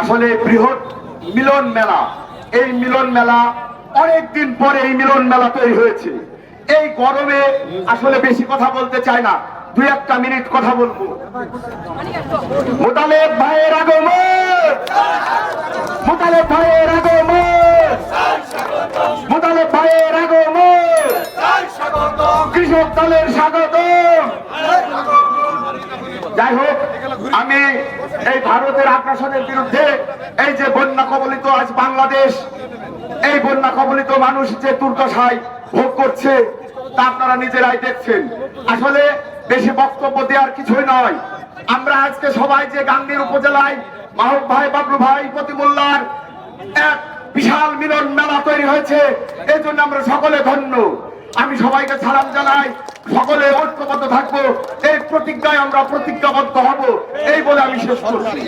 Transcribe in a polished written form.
আসলে বৃহৎ মিলন মেলা, এই মিলন মেলা অনেকদিন পরে এই মিলন মেলা তৈরি হয়েছে। এই গরমে আসলে বেশি কথা বলতে চাই না, 2-1 মিনিট কথা বলবো। মোতালেব ভাইয়ের আগমন, মোতালেব ভাইয়ের আগমন, মোতালেব ভাইয়ের আগমন, কৃষক দলের স্বাগত। যাই হোক, আমি এই ভারতের আগ্রাসনের বিরুদ্ধে এই যে বন্যা কবলিত আজ বাংলাদেশ, এই বন্যা কবলিত মানুষ যে দুর্দশায় ভোগ করছে তা আপনারা নিজেরাই দেখছেন। আসলে বেশি বক্তব্য দেওয়ার কিছুই নয়। আমরা আজকে সবাই যে গাংনীর উপজেলায় মাহবুব ভাই, বাবলু ভাই, প্রতিমুল্লার এক বিশাল মিলন মেলা তৈরি হয়েছে, এই জন্য আমরা সকলে ধন্য। আমি সবাইকে সালাম জানাই, সকলে ঐক্যবদ্ধ থাকবো, এই প্রতিজ্ঞায় আমরা প্রতিজ্ঞাবদ্ধ হব, এই বলে আমি শেষ করছি।